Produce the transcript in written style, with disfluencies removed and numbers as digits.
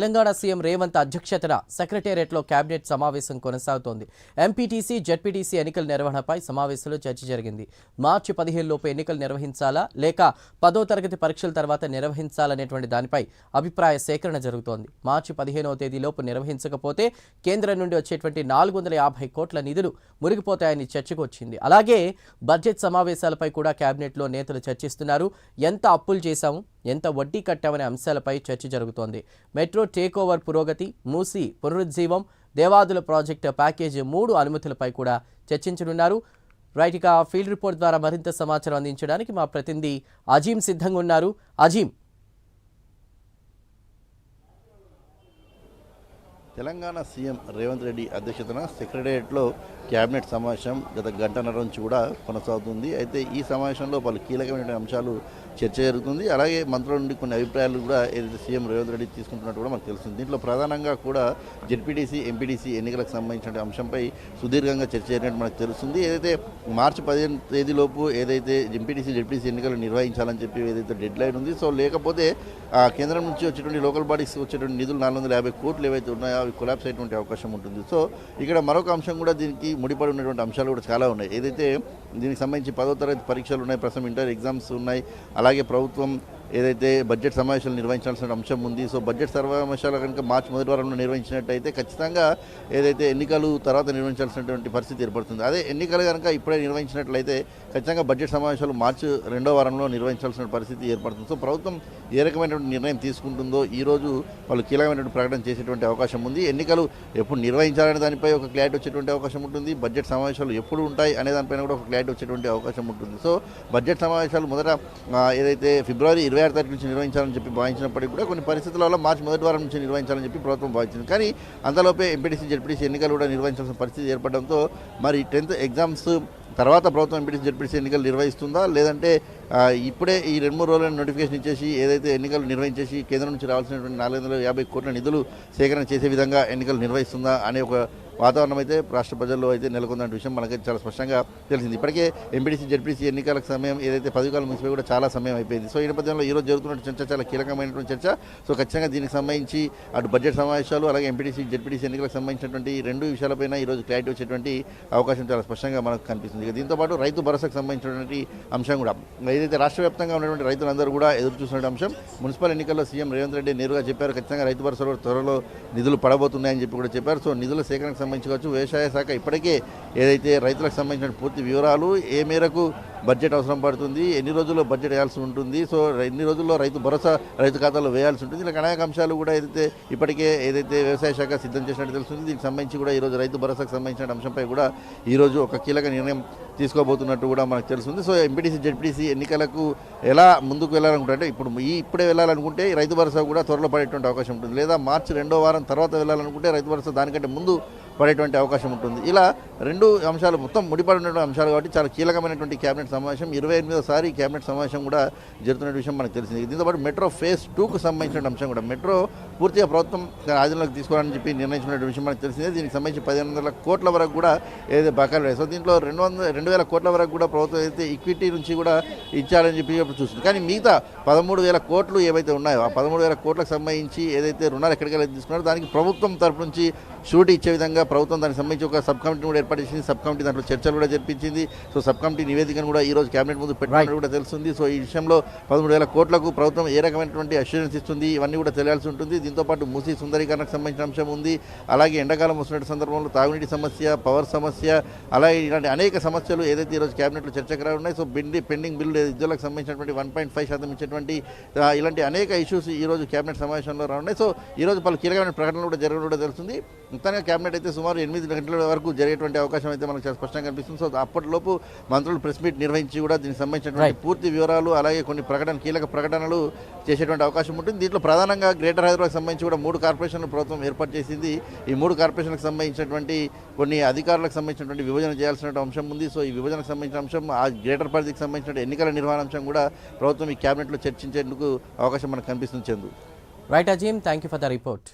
Telangana CM Revanth అధ్యక్షతన సెక్రటేరియట్లో cabinet సమావేశం కొనసాగుతోంది. ఎంపీటీసీ, జెడ్పీటీసీ ఎన్నికల నిర్వహణపై సమావేశంలో చర్చ జరిగింది. మార్చి 15 లోపు ఎన్నికలు నిర్వహించాలా లేక 10వ తరగతి పరీక్షల తర్వాత నిర్వహించాలనేటువంటి దానిపై అభిప్రాయ సేకరణ జరుగుతోంది. మార్చి 15వ తేదీలోపు నిర్వహించకపోతే కేంద్రం నుండి వచ్చేటువంటి 450 కోట్ల నిధులు మురిగిపోతాయని చర్చకు వచ్చింది. అలాగే బడ్జెట్ సమావేశాలపై కూడా కేబినెట్లో నేతలు చర్చిస్తున్నారు. ఎంత అప్పులు చేశాము, ఎంత వడ్డీ కట్టామనే అంశాలపై చర్చ జరుగుతోంది. మెట్రో టేక్ ఓవర్ పురోగతి, మూసీ పునరుజ్జీవం, దేవాదుల ప్రాజెక్టు ప్యాకేజీ 3 అనుమతులపై కూడా చర్చించనున్నారు. రైట్, ఇక ఫీల్డ్ రిపోర్ట్ ద్వారా మరింత సమాచారం అందించడానికి మా ప్రతినిధి అజీం సిద్ధంగా ఉన్నారు. అజీం, తెలంగాణ సీఎం రేవంత్ రెడ్డి అధ్యక్షతన సెక్రటేరియట్లో కేబినెట్ సమావేశం గత గంటన్నర నుంచి కూడా కొనసాగుతుంది. అయితే ఈ సమావేశంలో పలు కీలకమైన అంశాలు చర్చ జరుగుతుంది. అలాగే మంత్రుల నుండి కొన్ని అభిప్రాయాలు కూడా ఏదైతే సీఎం రేవంత్ రెడ్డి తీసుకుంటున్నట్టు కూడా మనకు తెలుస్తుంది. దీంట్లో ప్రధానంగా కూడా జెడ్పీటీసీ, ఎంపీటీసీ ఎన్నికలకు సంబంధించిన అంశంపై సుదీర్ఘంగా చర్చ జరిగినట్టు మనకు తెలుస్తుంది. ఏదైతే మార్చి 15 తేదీలోపు ఏదైతే ఎంపీటీసీ, జెడ్పీటీసీ ఎన్నికలు నిర్వహించాలని చెప్పి ఏదైతే డెడ్ లైన్ ఉంది, సో లేకపోతే కేంద్రం నుంచి వచ్చేటువంటి లోకల్ బాడీస్ వచ్చేటువంటి నిధులు 450 కోట్లు ఏవైతే ఉన్నాయో అవి కొలాప్స్ అయ్యేటువంటి అవకాశం ఉంటుంది. సో ఇక్కడ మరొక అంశం కూడా దీనికి ముడిపడి ఉన్నటువంటి అంశాలు కూడా చాలా ఉన్నాయి. ఏదైతే దీనికి సంబంధించి 10వ తరగతి పరీక్షలు ఉన్నాయి, ప్రస్తుతం ఇంటర్ ఎగ్జామ్స్ ఉన్నాయి. అలాగే ప్రభుత్వం ఏదైతే బడ్జెట్ సమావేశాలు నిర్వహించాల్సిన అంశం ఉంది. సో బడ్జెట్ సమావేశాలు కనుక మార్చి మొదటి వారంలో నిర్వహించినట్టయితే ఖచ్చితంగా ఏదైతే ఎన్నికలు తర్వాత నిర్వహించాల్సినటువంటి పరిస్థితి ఏర్పడుతుంది. అదే ఎన్నికలు కనుక ఇప్పుడే నిర్వహించినట్లయితే ఖచ్చితంగా బడ్జెట్ సమావేశాలు మార్చి 2వ వారంలో నిర్వహించాల్సిన పరిస్థితి ఏర్పడుతుంది. సో ప్రభుత్వం ఏ రకమైనటువంటి నిర్ణయం తీసుకుంటుందో ఈరోజు వాళ్ళు కీలకమైనటువంటి ప్రకటన చేసేటువంటి అవకాశం ఉంది. ఎన్నికలు ఎప్పుడు నిర్వహించాలనే దానిపై ఒక క్లారిటీ వచ్చేటువంటి అవకాశం ఉంటుంది. బడ్జెట్ సమావేశాలు ఎప్పుడు ఉంటాయి అనే దానిపైన కూడా ఒక క్లారిటీ వచ్చేటువంటి అవకాశం ఉంటుంది. సో బడ్జెట్ సమావేశాలు మొదట ఏదైతే ఫిబ్రవరి 26 తారీఖు నుంచి నిర్వహించాలని చెప్పి భావించినప్పటికీ కూడా కొన్ని పరిస్థితుల వల్ల మార్చి మొదటి వారం నుంచి నిర్వహించాలని చెప్పి ప్రభుత్వం భావించింది. కానీ అంతలోపే ఎంపీటీసీ, జెడ్పీటీసీ ఎన్నికలు కూడా నిర్వహించాల్సిన పరిస్థితి ఏర్పడడంతో మరి 10th ఎగ్జామ్స్ తర్వాత ప్రభుత్వం ఎంపీటీసీ, జెడ్పీటీసీ ఎన్నికలు నిర్వహిస్తుందా, లేదంటే ఇప్పుడే ఈ 2-3 రోజుల నోటిఫికేషన్ ఇచ్చేసి ఏదైతే ఎన్నికలు నిర్వహించేసి కేంద్రం నుంచి రావాల్సినటువంటి 450 కోట్ల నిధులు సేకరణ చేసే విధంగా ఎన్నికలు నిర్వహిస్తుందా అనే ఒక వాతావరణం అయితే రాష్ట్ర ప్రజల్లో అయితే నెలకొన్న విషయం మనకైతే చాలా స్పష్టంగా తెలిసింది. ఇప్పటికే ఎంపీటీసీ, జెడ్పీటీసీ ఎన్నికలకు సమయం ఏదైతే 10 కాలం ముగిసిపోయి కూడా చాలా సమయం అయిపోయింది. సో ఈ నేపథ్యంలో ఈరోజు జరుగుతున్న చర్చ చాలా కీలకమైనటువంటి చర్చ. సో ఖచ్చితంగా దీనికి సంబంధించి అటు బడ్జెట్ సమావేశాలు అలాగే ఎంపీటీసీ, జెడ్పీటీసీ ఎన్నికలకు సంబంధించినటువంటి 2 విషయాలపైన ఈరోజు క్లారిటీ వచ్చేటువంటి అవకాశం చాలా స్పష్టంగా మనకు కనిపిస్తుంది. దీంతోపాటు రైతు భరోసాకు సంబంధించినటువంటి అంశం కూడా ఏదైతే రాష్ట్ర వ్యాప్తంగా ఉన్నటువంటి రైతులందరూ కూడా ఎదురు చూస్తున్న అంశం. మున్సిపల్ ఎన్నికల్లో సీఎం రేవంత్ రెడ్డి నేరుగా చెప్పారు, ఖచ్చితంగా రైతు భరోసాలో త్వరలో నిధులు పడబోతున్నాయని చెప్పి కూడా చెప్పారు. సో నిధుల సేకరణకు సంబంధించి కావచ్చు, వ్యవసాయ శాఖ ఇప్పటికే ఏదైతే రైతులకు సంబంధించిన పూర్తి వివరాలు, ఏ మేరకు బడ్జెట్ అవసరం పడుతుంది, ఎన్ని రోజుల్లో బడ్జెట్ వేయాల్సి ఉంటుంది, సో ఎన్ని రోజుల్లో రైతు భరోసా రైతు ఖాతాలో వేయాల్సి ఉంటుంది, ఇలా అనేక అంశాలు కూడా ఇప్పటికే వ్యవసాయ శాఖ సిద్ధం చేసినట్టు తెలుస్తుంది. దీనికి సంబంధించి కూడా ఈరోజు రైతు భరోసాకు సంబంధించిన అంశంపై కూడా ఈరోజు ఒక కీలక నిర్ణయం తీసుకోబోతున్నట్టు కూడా మనకు తెలుస్తుంది. సో ఎంపీటీసీ, జెడ్పీటీసీ ఎన్నికలకు ఎలా ముందుకు వెళ్ళాలనుకుంటే ఇప్పుడే వెళ్ళాలనుకుంటే రైతు భరోసా కూడా త్వరలో పడేటువంటి అవకాశం ఉంటుంది, లేదా మార్చి 2వ వారం తర్వాత వెళ్ళాలనుకుంటే రైతు భరోసా దానికంటే ముందు పడేటువంటి అవకాశం ఉంటుంది. ఇలా 2 అంశాలు మొత్తం ముడిపడినటువంటి అంశాలు కాబట్టి చాలా కీలకమైనటువంటి కేబినెట్ సమావేశం. 28వ కేబినెట్ సమావేశం కూడా జరుగుతున్న విషయం మనకు తెలిసింది. దీంతోపాటు మెట్రో ఫేజ్ 2కు సంబంధించిన అంశం కూడా మెట్రో పూర్తిగా ప్రభుత్వం ఆధీనంలోకి తీసుకోవాలని చెప్పి నిర్ణయించిన విషయం మనకు తెలిసిందే. దీనికి సంబంధించి 1500 కోట్ల వరకు కూడా ఏదైతే బకాయిలు ఉన్నాయి. సో దీంట్లో 2,000 కోట్ల వరకు కూడా ప్రభుత్వం ఏదైతే ఈక్విటీ నుంచి కూడా ఇచ్చారని చెప్పి చూస్తుంది. కానీ మిగతా 13,000 కోట్లు ఏవైతే ఉన్నాయో ఆ 13,000 కోట్లకు సంబంధించి ఏదైతే రుణాలు ఎక్కడికి తీసుకున్నారో దానికి ప్రభుత్వం తరపు నుంచి షూరిటీ ఇచ్చే విధంగా ప్రభుత్వం దానికి సంబంధించి ఒక సబ్ కమిటీని కూడా ఏర్పాటు చేసింది. సబ్ కమిటీ దాంట్లో చర్చలు కూడా జరిపించింది. సో సబ్ కమిటీ నివేదికను కూడా ఈరోజు కేబినెట్ ముందు పెట్టినట్టు కూడా తెలుస్తుంది. సో ఈ విషయంలో 13,000 కోట్లకు ప్రభుత్వం ఏ రకమైనటువంటి అష్యూరెన్స్ ఇస్తుంది ఇవన్నీ కూడా తెలియాల్సి ఉంటుంది. దీంతోపాటు మూసీ సుందరీకరణకు సంబంధించిన అంశం ఉంది. అలాగే ఎండాకాలం వస్తున్న సందర్భంలో తాగునీటి సమస్య, పవర్ సమస్య, అలాగే ఇలాంటి అనేక సమస్యలు ఏదైతే ఈరోజు కేబినెట్లో చర్చకు ఉన్నాయి. సో పెండింగ్ బిల్లు ఉద్యోగులకు సంబంధించినటువంటి 1.5% ఇచ్చేటువంటి ఇలాంటి అనేక ఇష్యూస్ ఈరోజు కేబినెట్ సమావేశంలో రానున్నాయి. సో ఈరోజు పలు కీలకమైన ప్రకటనలు కూడా జరగడం కూడా తెలుస్తుంది. మొత్తంగా కేబినెట్ అయితే సుమారు 8 గంటల వరకు జరిగేటువంటి అవకాశం అయితే మనకు చాలా స్పష్టంగా కనిపిస్తుంది. సో అప్పటిలోపు మంత్రులు ప్రెస్ మీట్ నిర్వహించి కూడా దీనికి సంబంధించినటువంటి పూర్తి వివరాలు అలాగే కొన్ని కీలక ప్రకటనలు చేసేటువంటి అవకాశం ఉంటుంది. దీంట్లో ప్రధానంగా గ్రేటర్ హైదరాబాద్ సంబంధించి కూడా 3 కార్పొరేషన్లు ప్రభుత్వం ఏర్పాటు చేసింది. ఈ 3 కార్పొరేషన్లకు సంబంధించినటువంటి కొన్ని అధికారులకు సంబంధించినటువంటి విభజన చేయాల్సిన అంశం ఉంది. సో ఈ విభజనకు సంబంధించిన అంశం, ఆ గ్రేటర్ పరిధికి సంబంధించిన ఎన్నికల నిర్వహణ అంశం కూడా ప్రభుత్వం ఈ కేబినెట్లో చర్చించేందుకు అవకాశం మనకు కనిపిస్తుంది. Chandu. Right Azeem, thank you for the report.